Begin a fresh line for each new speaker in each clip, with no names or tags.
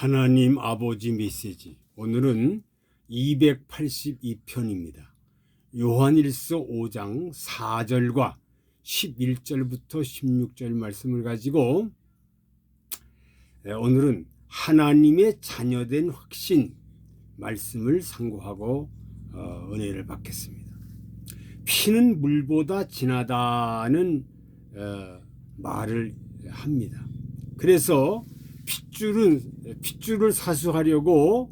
하나님 아버지 메시지. 오늘은 282편입니다. 요한일서 5장 4절과 11절부터 16절 말씀을 가지고 오늘은 하나님의 자녀된 확신 말씀을 상고하고 은혜를 받겠습니다. 피는 물보다 진하다는 말을 합니다. 그래서 핏줄을 사수하려고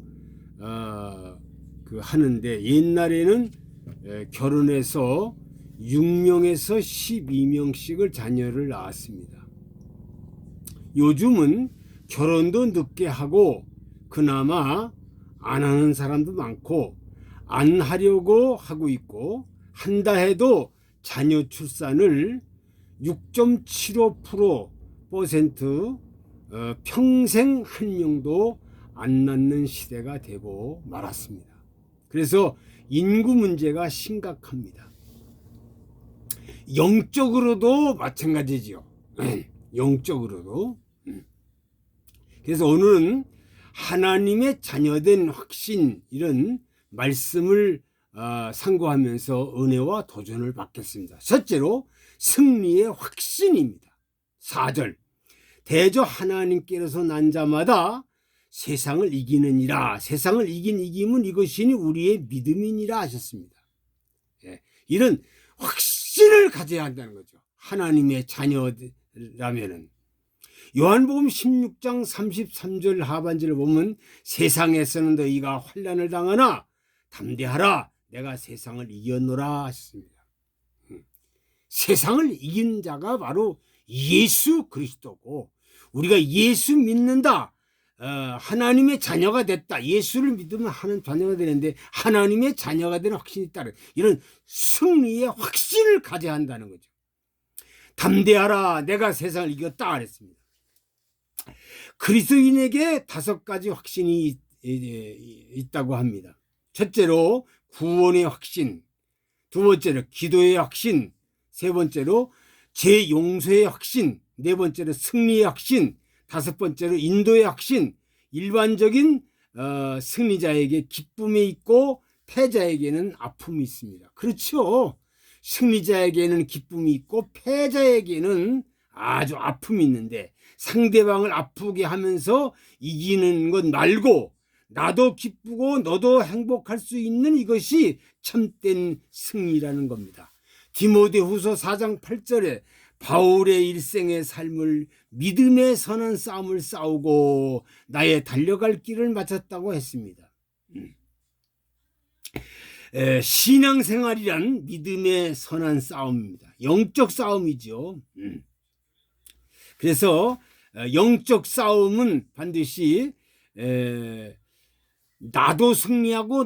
하는데, 옛날에는 결혼해서 6명에서 12명씩을 자녀를 낳았습니다. 요즘은 결혼도 늦게 하고 그나마 안 하는 사람도 많고, 안 하려고 하고 있고, 한다 해도 자녀 출산을 6.75% 평생 한 명도 안 낳는 시대가 되고 말았습니다. 그래서 인구 문제가 심각합니다. 영적으로도 마찬가지지요. 영적으로도. 그래서 오늘은 하나님의 자녀된 확신, 이런 말씀을 상고하면서 은혜와 도전을 받겠습니다. 첫째로 승리의 확신입니다. 4절. 대저 하나님께로서 난 자마다 세상을 이기느니라. 세상을 이김은 이것이니 우리의 믿음이니라 하셨습니다. 이런 확신을 가져야 한다는 거죠. 하나님의 자녀라면은. 요한복음 16장 33절 하반절을 보면, 세상에서는 너희가 환난을 당하나 담대하라, 내가 세상을 이겼노라 하셨습니다. 세상을 이긴 자가 바로 예수 그리스도고, 우리가 예수 믿는다, 하나님의 자녀가 됐다, 예수를 믿으면 하나님 자녀가 되는데 하나님의 자녀가 되는 확신이 있다는, 이런 승리의 확신을 가져야 한다는 거죠. 담대하라, 내가 세상을 이겼다 그랬습니다. 그리스도인에게 5가지 확신이 있다고 합니다. 첫째로 구원의 확신, 두 번째로 기도의 확신, 세 번째로 재용서의 확신, 네 번째로 승리의 확신, 다섯 번째로 인도의 확신. 일반적인 승리자에게 기쁨이 있고 패자에게는 아픔이 있습니다. 그렇죠. 승리자에게는 기쁨이 있고 패자에게는 아주 아픔이 있는데, 상대방을 아프게 하면서 이기는 것 말고 나도 기쁘고 너도 행복할 수 있는, 이것이 참된 승리라는 겁니다. 디모데후서 4장 8절에 바울의 일생의 삶을 믿음의 선한 싸움을 싸우고 나의 달려갈 길을 마쳤다고 했습니다. 신앙생활이란 믿음의 선한 싸움입니다. 영적 싸움이죠. 그래서 영적 싸움은 반드시 나도 승리하고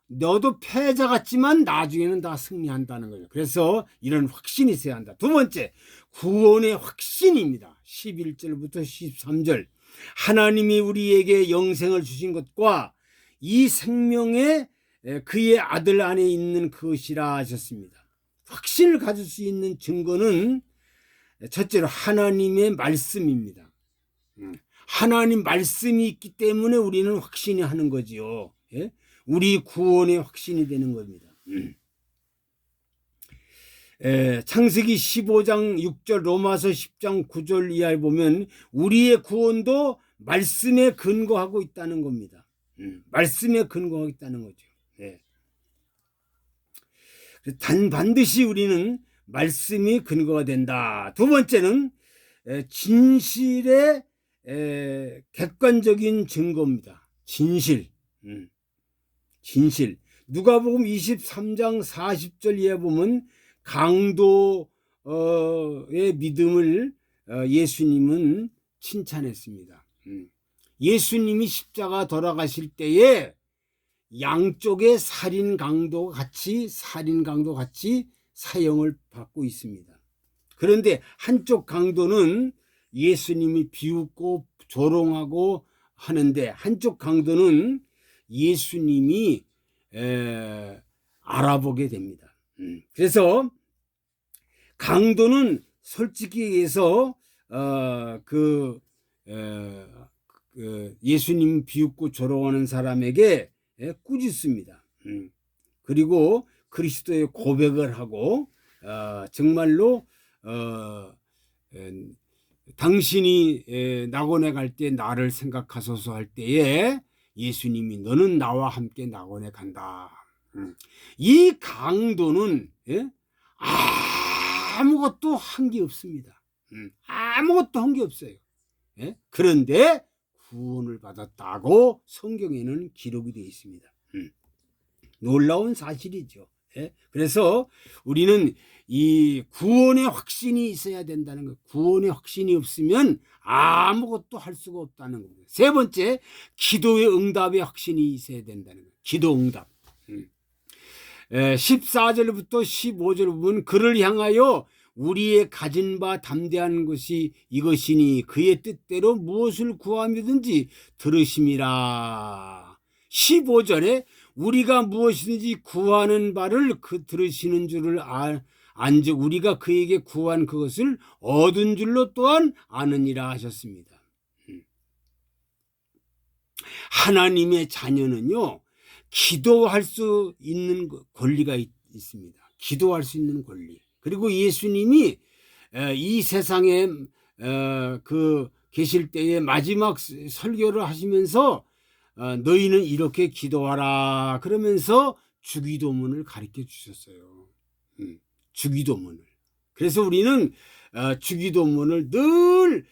너도 패자 같지만 나중에는 다 승리한다는 거죠. 그래서 이런 확신이 있어야 한다. 두 번째, 구원의 확신입니다. 11절부터 13절. 하나님이 우리에게 영생을 주신 것과 이 생명에 그의 아들 안에 있는 것이라 하셨습니다. 확신을 가질 수 있는 증거는 첫째로 하나님의 말씀입니다. 하나님 말씀이 있기 때문에 우리는 확신이 하는 거지요. 우리 구원의 확신이 되는 겁니다. 창세기 15장 6절, 로마서 10장 9절 이하에 보면 우리의 구원도 말씀에 근거하고 있다는 겁니다. 말씀에 근거하고 있다는 거죠. 반드시 우리는 말씀이 근거가 된다. 두 번째는 진실의 객관적인 증거입니다. 진실. 누가복음 23장 40절 이하에 보면 강도의 믿음을 예수님은 칭찬했습니다. 예수님이 십자가 돌아가실 때에 양쪽에 살인 강도 같이 사형을 받고 있습니다. 그런데 한쪽 강도는 예수님이 비웃고 조롱하고 하는데, 한쪽 강도는 예수님이 알아보게 됩니다. 그래서 강도는 솔직히 얘기해서 예수님 비웃고 조롱하는 사람에게 꾸짖습니다. 그리고 그리스도의 고백을 하고 정말로 당신이 낙원에 갈 때 나를 생각하소서 할 때에 예수님이 너는 나와 함께 낙원에 간다. 이 강도는 아무것도 한 게 없습니다. 아무것도 한 게 없어요. 그런데 구원을 받았다고 성경에는 기록이 되어 있습니다. 놀라운 사실이죠. 그래서 우리는 이 구원의 확신이 있어야 된다는 것. 구원의 확신이 없으면 아무것도 할 수가 없다는 겁니다. 세 번째, 기도의 응답의 확신이 있어야 된다는 것. 기도 응답. 14절부터 15절 보면 그를 향하여 우리의 가진 바 담대한 것이 이것이니 그의 뜻대로 무엇을 구하며든지 들으심이라. 15절에 우리가 무엇이든지 구하는 바를 그 들으시는 줄을 안즉 우리가 그에게 구한 그것을 얻은 줄로 또한 아느니라 하셨습니다. 하나님의 자녀는요, 기도할 수 있는 권리가 있습니다. 기도할 수 있는 권리. 그리고 예수님이 이 세상에 계실 때에 마지막 설교를 하시면서 너희는 이렇게 기도하라 그러면서 주기도문을 가르쳐 주셨어요. 주기도문을. 그래서 우리는 주기도문을 늘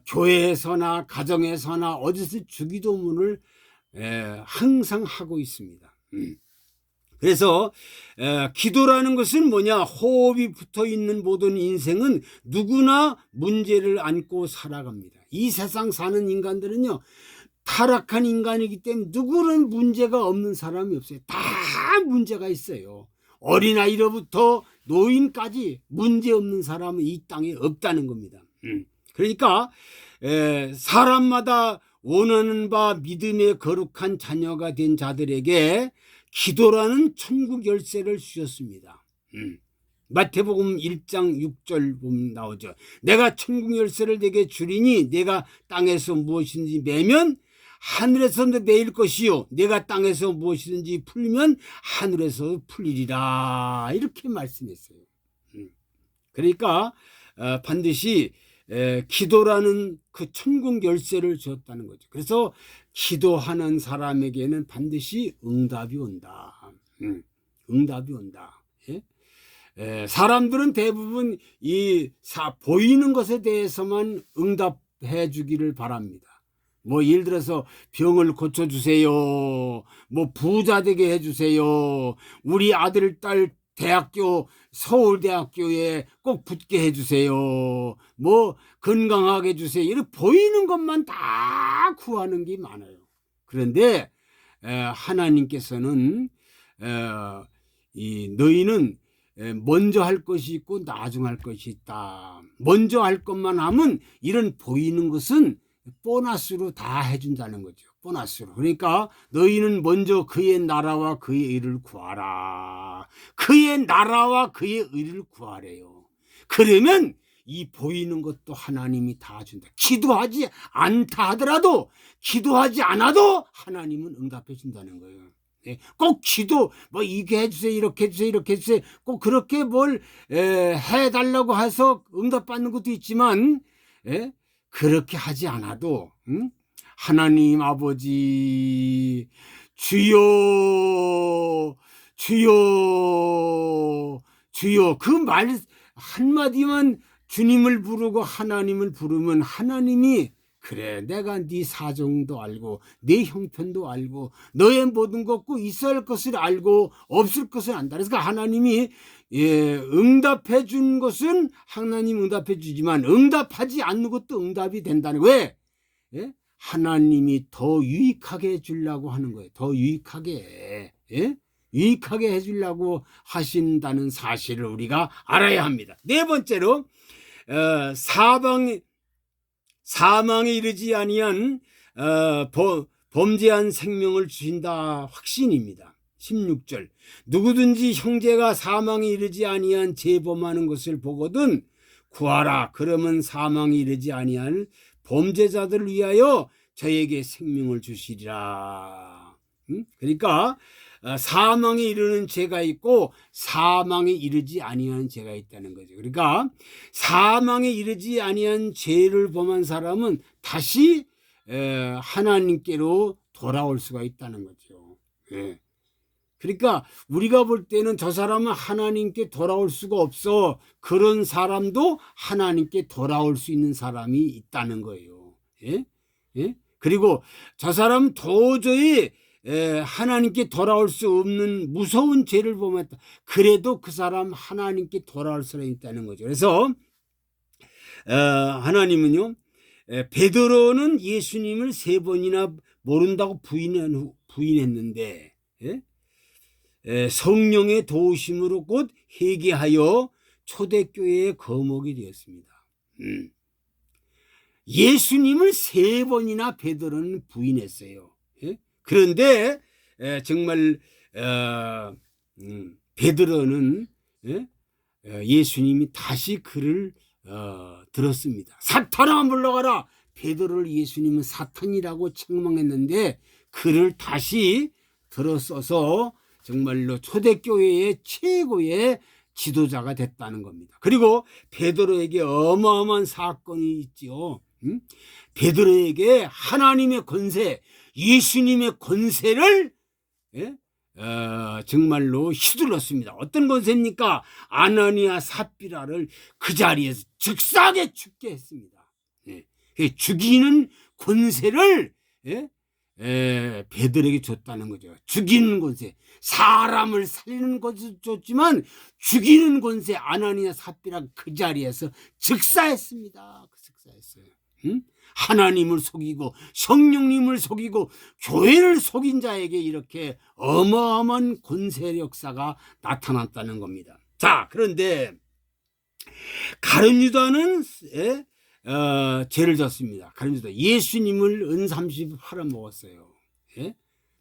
교회에서나 가정에서나 어디서 주기도문을 항상 하고 있습니다. 그래서 기도라는 것은 뭐냐? 호흡이 붙어있는 모든 인생은 누구나 문제를 안고 살아갑니다. 이 세상 사는 인간들은요, 타락한 인간이기 때문에 누구는 문제가 없는 사람이 없어요. 다 문제가 있어요. 어린아이로부터 노인까지 문제 없는 사람은 이 땅에 없다는 겁니다. 그러니까 사람마다 원하는 바 믿음의 거룩한 자녀가 된 자들에게 기도라는 천국 열쇠를 주셨습니다. 마태복음 1장 6절 보면 나오죠. 내가 천국 열쇠를 내게 주리니 내가 땅에서 무엇이든지 매면 하늘에서 매일 것이요 내가 땅에서 무엇이든지 풀면 하늘에서 풀리리라. 이렇게 말씀했어요. 그러니까 반드시 기도라는 그 천국 열쇠를 주었다는 거죠. 그래서 기도하는 사람에게는 반드시 응답이 온다. 응답이 온다. 사람들은 대부분 보이는 것에 대해서만 응답해 주기를 바랍니다. 뭐 예를 들어서 병을 고쳐주세요. 뭐 부자 되게 해주세요. 우리 아들 딸 대학교 서울대학교에 꼭 붙게 해주세요. 뭐 건강하게 해주세요. 이렇게 보이는 것만 다 구하는 게 많아요. 그런데 하나님께서는 너희는 먼저 할 것이 있고 나중 할 것이 있다. 먼저 할 것만 하면 이런 보이는 것은 보너스로 다 해준다는 거죠. 보너스로. 그러니까 너희는 먼저 그의 나라와 그의 의를 구하라. 그의 나라와 그의 의를 구하래요. 그러면 이 보이는 것도 하나님이 다 준다. 기도하지 않다 하더라도, 기도하지 않아도 하나님은 응답해 준다는 거예요. 꼭 기도 뭐 이게 해주세요, 이렇게 해주세요, 이렇게 해주세요. 꼭 그렇게 뭘 해달라고 해서 응답받는 것도 있지만 그렇게 하지 않아도 하나님 아버지 주여 주여 주여 그 말 한마디만 주님을 부르고 하나님을 부르면 하나님이 그래 내가 네 사정도 알고 네 형편도 알고 너의 모든 것고 있어야 할 것을 알고 없을 것을 안다. 그래서 하나님이 응답해 준 것은 하나님 응답해 주지만 응답하지 않는 것도 응답이 된다는 거예요. 왜? 하나님이 더 유익하게 해주려고 하는 거예요. 더 유익하게 유익하게 해주려고 하신다는 사실을 우리가 알아야 합니다. 네 번째로 사망에 이르지 아니한 범죄한 생명을 주신다 확신입니다. 16절 누구든지 형제가 사망에 이르지 아니한 재범하는 것을 보거든 구하라. 그러면 사망에 이르지 아니할 범죄자들을 위하여 저에게 생명을 주시리라. 그러니까 사망에 이르는 죄가 있고 사망에 이르지 아니한 죄가 있다는 거죠. 그러니까 사망에 이르지 아니한 죄를 범한 사람은 다시 하나님께로 돌아올 수가 있다는 거죠. 예. 그러니까 우리가 볼 때는 저 사람은 하나님께 돌아올 수가 없어. 그런 사람도 하나님께 돌아올 수 있는 사람이 있다는 거예요. 예? 예? 그리고 저 사람은 도저히 하나님께 돌아올 수 없는 무서운 죄를 범했다. 그래도 그 사람 하나님께 돌아올 사람이 있다는 거죠. 그래서 하나님은요, 베드로는 예수님을 3번이나 모른다고 부인했는데, 예? 성령의 도우심으로 곧 회개하여 초대교회의 거목이 되었습니다. 예수님을 3번이나 베드로는 부인했어요. 예? 그런데 정말 베드로는 예수님이 다시 그를 들었습니다. 사탄아 물러가라. 베드로를 예수님은 사탄이라고 책망했는데 그를 다시 들어서서 정말로 초대교회의 최고의 지도자가 됐다는 겁니다. 그리고 베드로에게 어마어마한 사건이 있지요. 베드로에게 하나님의 권세, 예수님의 권세를 정말로 휘둘렀습니다. 어떤 권세입니까? 아나니아 삽비라를 그 자리에서 즉사하게 죽게 했습니다. 죽이는 권세를 베드로에게 줬다는 거죠. 죽이는 권세, 사람을 살리는 것도 줬지만 죽이는 권세 아나니아 삽비라 그 자리에서 즉사했습니다. 즉사했어요. 하나님을 속이고 성령님을 속이고 교회를 속인 자에게 이렇게 어마어마한 권세 역사가 나타났다는 겁니다. 자, 그런데 가룟 유다는 죄를 졌습니다. 가룟 유다 예수님을 은 30을 팔아먹었어요.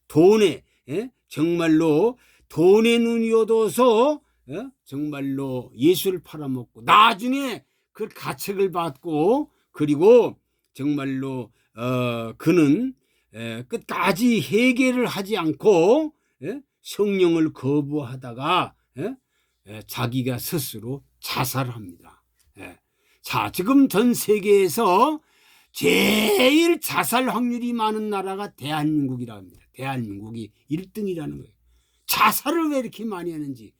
돈에 정말로 돈의 눈이 어두워서 정말로 예수를 팔아먹고 나중에 그 가책을 받고 그리고 정말로 그는 끝까지 회개를 하지 않고 성령을 거부하다가 자기가 스스로 자살합니다. 자, 지금 전 세계에서 제일 자살 확률이 많은 나라가 대한민국이라고 합니다. 대한민국이 1등이라는 거예요. 자살을 왜 이렇게 많이 하는지.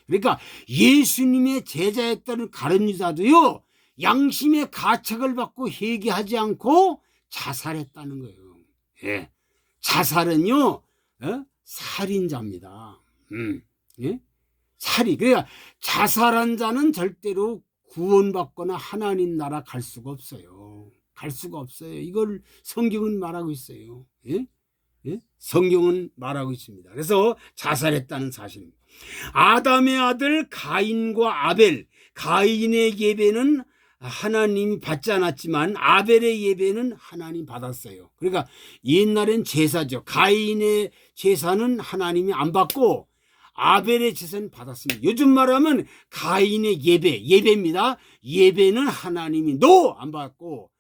그러니까 예수님의 제자였다는 가룟 유다도요, 양심의 가책을 받고 회개하지 않고 자살했다는 거예요. 자살은요, 살인자입니다. 살인. 그러니까 자살한 자는 절대로 구원받거나 하나님 나라 갈 수가 없어요. 갈 수가 없어요. 이걸 성경은 말하고 있어요. 성경은 말하고 있습니다. 그래서 자살했다는 사실입니다. 아담의 아들 가인과 아벨, 가인의 예배는 하나님이 받지 않았지만 아벨의 예배는 하나님 받았어요. 그러니까 옛날엔 제사죠. 가인의 제사는 하나님이 안 받고 아벨의 제사는 받았습니다. 요즘 말하면 가인의 예배입니다. 예배는 하나님이 안 받고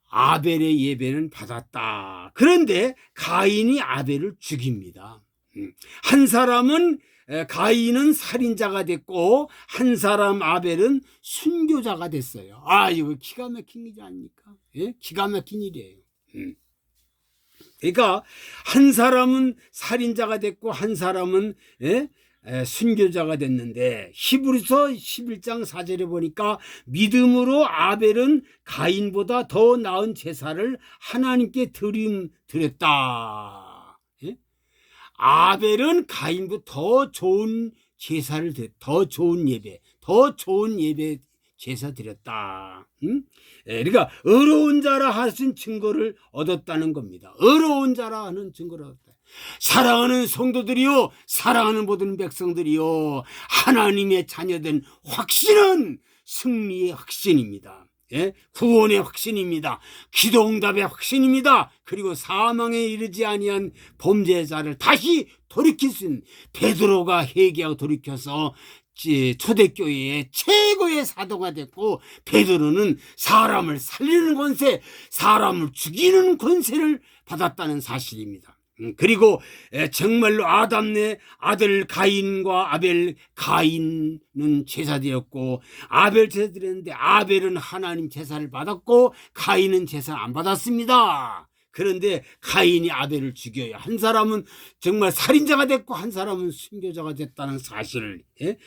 아벨의 예배는 받았다. 그런데 가인이 아벨을 죽입니다. 한 사람은 가인은 살인자가 됐고 한 사람 아벨은 순교자가 됐어요. 이거 기가 막힌 일 아닙니까? 기가 막힌 일이에요. 그러니까 한 사람은 살인자가 됐고 한 사람은 순교자가 됐는데 히브리서 11장 4절에 보니까 믿음으로 아벨은 가인보다 더 나은 제사를 하나님께 드렸다. 아벨은 가인보다 더 좋은 제사를 더 좋은 예배 제사 드렸다. 그러니까 의로운 자라 하신 증거를 얻었다는 겁니다. 의로운 자라 하는 증거를 얻었다. 사랑하는 성도들이요, 사랑하는 모든 백성들이요, 하나님의 자녀된 확신은 승리의 확신입니다. 구원의 확신입니다. 기도응답의 확신입니다. 그리고 사망에 이르지 아니한 범죄자를 다시 돌이킬 수 있는 베드로가 회개하고 돌이켜서 초대교회의 최고의 사도가 됐고, 베드로는 사람을 살리는 권세, 사람을 죽이는 권세를 받았다는 사실입니다. 그리고 정말로 아담네 아들 가인과 아벨, 가인은 제사되었고 아벨 제사드렸는데 아벨은 하나님 제사를 받았고 가인은 제사 안 받았습니다. 그런데 가인이 아벨을 죽여요. 한 사람은 정말 살인자가 됐고 한 사람은 순교자가 됐다는 사실을.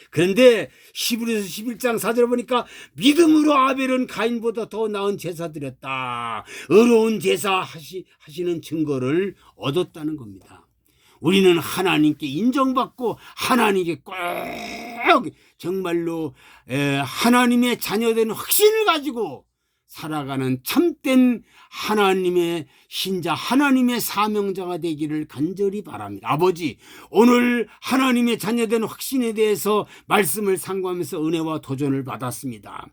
그런데 히브리서 11장 4절 보니까 믿음으로 아벨은 가인보다 더 나은 제사 드렸다. 의로운 제사 하시는 증거를 얻었다는 겁니다. 우리는 하나님께 인정받고 하나님께 꼭 정말로 하나님의 자녀된 확신을 가지고 살아가는 참된 하나님의 신자, 하나님의 사명자가 되기를 간절히 바랍니다. 아버지, 오늘 하나님의 자녀된 확신에 대해서 말씀을 상고하면서 은혜와 도전을 받았습니다.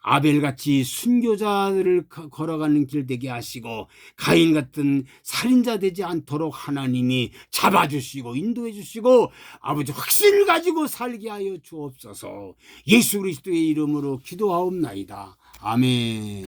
아벨같이 순교자들을 걸어가는 길 되게 하시고 가인 같은 살인자 되지 않도록 하나님이 잡아주시고 인도해 주시고 아버지 확신을 가지고 살게 하여 주옵소서. 예수 그리스도의 이름으로 기도하옵나이다. 아멘.